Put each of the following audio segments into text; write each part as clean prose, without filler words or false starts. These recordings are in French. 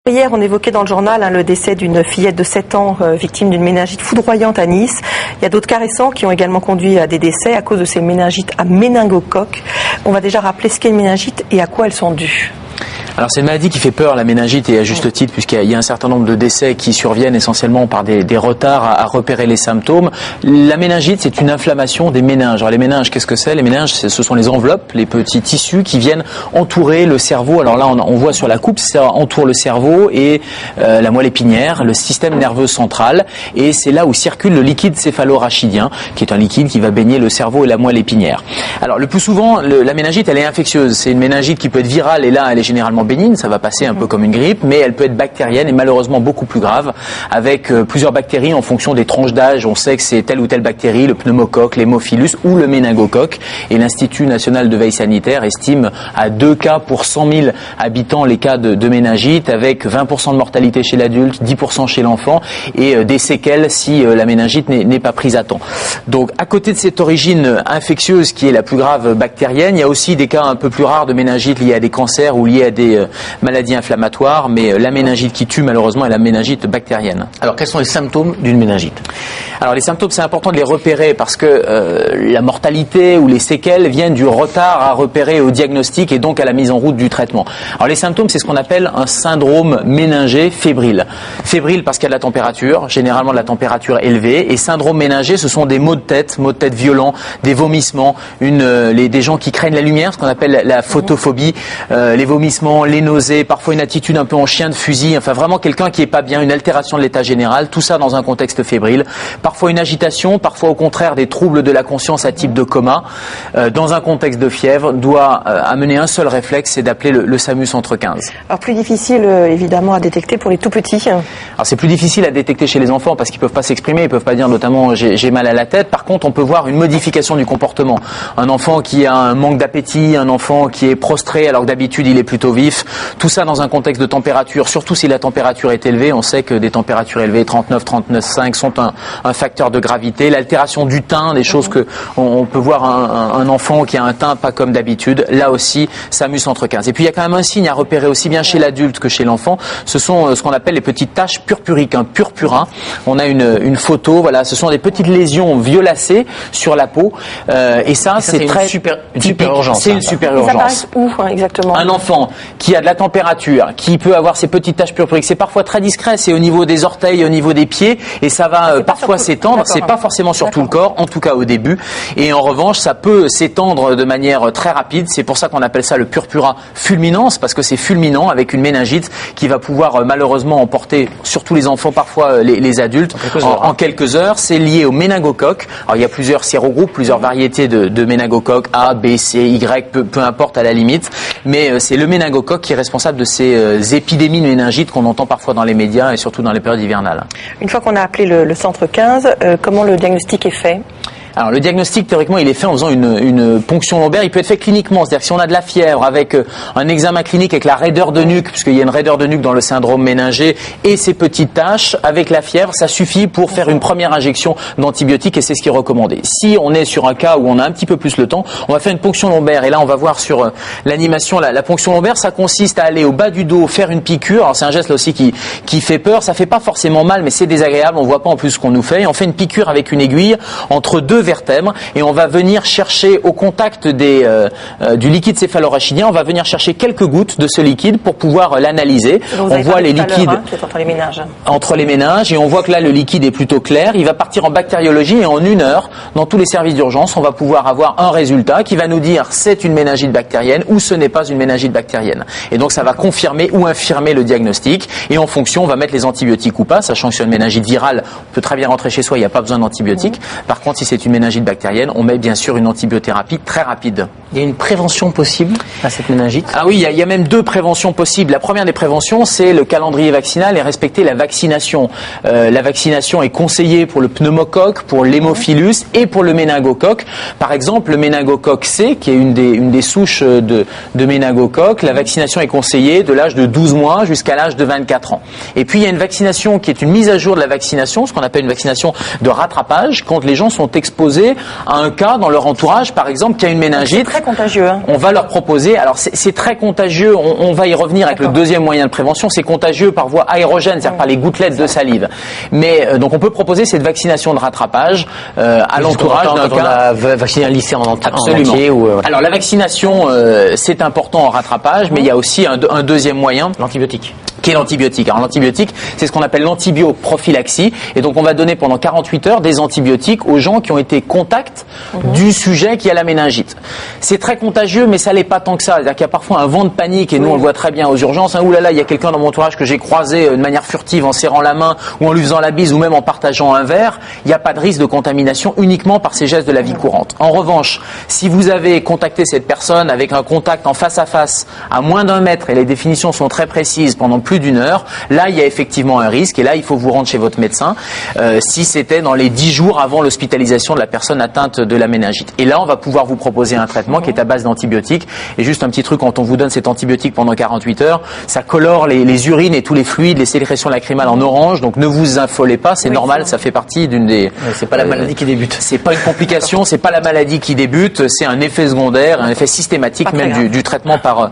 Hier, on évoquait dans le journal le décès d'une fillette de 7 ans victime d'une méningite foudroyante à Nice. Il y a d'autres cas récents qui ont également conduit à des décès à cause de ces méningites à méningocoque. On va déjà rappeler ce qu'est une méningite et à quoi elles sont dues. Alors c'est une maladie qui fait peur, la méningite, et à juste titre, puisqu'il y a un certain nombre de décès qui surviennent essentiellement par des retards à repérer les symptômes. La méningite, c'est une inflammation des méninges. Alors les méninges, qu'est-ce que c'est? Les méninges, ce sont les enveloppes, les petits tissus qui viennent entourer le cerveau. Alors là, on voit sur la coupe, ça entoure le cerveau et la moelle épinière, le système nerveux central, et c'est là où circule le liquide céphalorachidien, qui est un liquide qui va baigner le cerveau et la moelle épinière. Alors le plus souvent, la méningite, elle est infectieuse. C'est une méningite qui peut être virale, et là, elle est généralement bénigne, ça va passer un peu comme une grippe, mais elle peut être bactérienne et malheureusement beaucoup plus grave, avec plusieurs bactéries en fonction des tranches d'âge. On sait que c'est telle ou telle bactérie, le pneumocoque, l'hémophilus ou le méningocoque, et l'Institut national de veille sanitaire estime à 2 cas pour 100 000 habitants les cas de méningite, avec 20% de mortalité chez l'adulte, 10% chez l'enfant, et des séquelles si la méningite n'est pas prise à temps. Donc à côté de cette origine infectieuse qui est la plus grave bactérienne, il y a aussi des cas un peu plus rares de méningite liés à des cancers ou liés à des maladies inflammatoires, mais la méningite qui tue malheureusement est la méningite bactérienne. Alors quels sont les symptômes d'une méningite? Alors les symptômes, c'est important de les repérer parce que la mortalité ou les séquelles viennent du retard à repérer au diagnostic et donc à la mise en route du traitement. Alors les symptômes, c'est ce qu'on appelle un syndrome méningé fébrile. Fébrile parce qu'il y a de la température, généralement de la température élevée, et syndrome méningé, ce sont des maux de tête violents, des vomissements, des gens qui craignent la lumière, ce qu'on appelle la photophobie, les vomissements, les nausées, parfois une attitude un peu en chien de fusil, enfin vraiment quelqu'un qui est pas bien, une altération de l'état général, tout ça dans un contexte fébrile. Parfois une agitation, parfois au contraire des troubles de la conscience à type de coma, dans un contexte de fièvre, doit amener un seul réflexe, c'est d'appeler le SAMU Centre 15. Alors plus difficile évidemment à détecter pour les tout petits. Alors c'est plus difficile à détecter chez les enfants parce qu'ils peuvent pas s'exprimer, ils peuvent pas dire notamment j'ai mal à la tête. Par contre, on peut voir une modification du comportement. Un enfant qui a un manque d'appétit, un enfant qui est prostré alors que d'habitude il est plutôt vif. Tout ça dans un contexte de température, surtout si la température est élevée. On sait que des températures élevées, 39, 39,5 sont un facteur de gravité. L'altération du teint, des choses que on peut voir un enfant qui a un teint pas comme d'habitude. Là aussi, SAMU Centre 15. Et puis il y a quand même un signe à repérer aussi bien chez l'adulte que chez l'enfant. Ce sont ce qu'on appelle les petites taches purpuriques, un purpurin. On a une photo, voilà, ce sont des petites lésions violacées sur la peau. Et ça c'est très super urgence. C'est une super urgence. Ça apparaît où exactement? Un enfant qui a de la température, qui peut avoir ces petites taches purpuriques, c'est parfois très discret, c'est au niveau des orteils, au niveau des pieds, et ça va parfois s'étendre. C'est pas forcément sur tout le corps, en tout cas au début. Et en revanche, ça peut s'étendre de manière très rapide. C'est pour ça qu'on appelle ça le purpura fulminans, parce que c'est fulminant avec une méningite qui va pouvoir malheureusement emporter surtout les enfants, parfois les adultes, en quelques heures. C'est lié au méningocoque. Alors il y a plusieurs sérogroupes, plusieurs variétés de méningocoque, A, B, C, Y, peu importe à la limite. Mais c'est le méningocoque qui est responsable de ces épidémies de méningite qu'on entend parfois dans les médias et surtout dans les périodes hivernales. Une fois qu'on a appelé le centre 15, comment le diagnostic est fait? Alors le diagnostic, théoriquement, il est fait en faisant une ponction lombaire. Il peut être fait cliniquement, c'est-à-dire que si on a de la fièvre avec un examen clinique avec la raideur de nuque, puisqu'il y a une raideur de nuque dans le syndrome méningé, et ces petites taches, avec la fièvre, ça suffit pour faire une première injection d'antibiotiques, et c'est ce qui est recommandé. Si on est sur un cas où on a un petit peu plus le temps, on va faire une ponction lombaire, et là on va voir sur l'animation, la ponction lombaire, ça consiste à aller au bas du dos, faire une piqûre. Alors c'est un geste là aussi qui fait peur, ça fait pas forcément mal, mais c'est désagréable, on voit pas en plus ce qu'on nous fait, et on fait une piqûre avec une aiguille entre deux vertèbres, et on va venir chercher au contact du liquide céphalorachidien, on va venir chercher quelques gouttes de ce liquide pour pouvoir l'analyser. On voit les liquides qui est entre les méninges. Entre les méninges, et on voit que là le liquide est plutôt clair. Il va partir en bactériologie, et en 1 heure, dans tous les services d'urgence, on va pouvoir avoir un résultat qui va nous dire c'est une méningite bactérienne ou ce n'est pas une méningite bactérienne. Et donc ça va confirmer ou infirmer le diagnostic, et en fonction on va mettre les antibiotiques ou pas, sachant que sur une méningite virale, on peut très bien rentrer chez soi, il n'y a pas besoin d'antibiotiques. Par contre, si c'est une méningite bactérienne, on met bien sûr une antibiothérapie très rapide. Il y a une prévention possible à cette méningite? Ah oui, il y a même 2 préventions possibles. La première des préventions, c'est le calendrier vaccinal et respecter la vaccination. La vaccination est conseillée pour le pneumocoque, pour l'hémophilus et pour le méningocoque. Par exemple, le méningocoque C, qui est une des souches de méningocoque, la vaccination est conseillée de l'âge de 12 mois jusqu'à l'âge de 24 ans. Et puis il y a une vaccination qui est une mise à jour de la vaccination, ce qu'on appelle une vaccination de rattrapage, quand les gens sont exposés exposés à un cas dans leur entourage, par exemple, qui a une méningite. C'est très contagieux. Hein. On va leur proposer, alors c'est très contagieux, on va y revenir avec le deuxième moyen de prévention, c'est contagieux par voie aérogène, c'est-à-dire par les gouttelettes de salive. Mais donc on peut proposer cette vaccination de rattrapage à l'entourage d'un cas. On a vacciné un lycée en Absolument. entier ou, Alors la vaccination, c'est important en rattrapage, mais il y a aussi un deuxième moyen. l'antibiotique. Qui est l'antibiotique. Alors l'antibiotique, c'est ce qu'on appelle l'antibioprophylaxie. Et donc on va donner pendant 48 heures des antibiotiques aux gens qui ont été contact du sujet qui a la méningite. C'est très contagieux, mais ça l'est pas tant que ça. C'est-à-dire qu'il y a parfois un vent de panique, et nous on le voit très bien aux urgences. Ouh là là, il y a quelqu'un dans mon entourage que j'ai croisé de manière furtive en serrant la main ou en lui faisant la bise ou même en partageant un verre. Il n'y a pas de risque de contamination uniquement par ces gestes de la vie courante. En revanche, si vous avez contacté cette personne avec un contact en face à moins d'1 mètre, et les définitions sont très précises, pendant plus d'1 heure, là il y a effectivement un risque, et là il faut vous rendre chez votre médecin si c'était dans les 10 jours avant l'hospitalisation de la personne atteinte de la méningite. Et là on va pouvoir vous proposer un traitement qui est à base d'antibiotiques. Et juste un petit truc, quand on vous donne cet antibiotique pendant 48 heures, ça colore les urines et tous les fluides, les sécrétions lacrymales en orange, donc ne vous affolez pas, c'est normal, ça fait partie d'une des... C'est pas la maladie qui débute. C'est pas une complication, c'est pas la maladie qui débute, c'est un effet secondaire, un effet systématique même du traitement par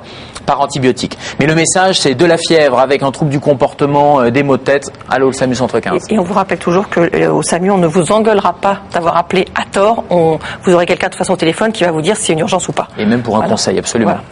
antibiotique. Mais le message, c'est de la fièvre avec un trouble du comportement, des maux de tête, allô, le SAMU Centre 15. Et on vous rappelle toujours qu'au SAMU, on ne vous engueulera pas d'avoir appelé à tort. Vous aurez quelqu'un de toute façon au téléphone qui va vous dire si c'est une urgence ou pas. Et même pour un conseil, absolument. Voilà.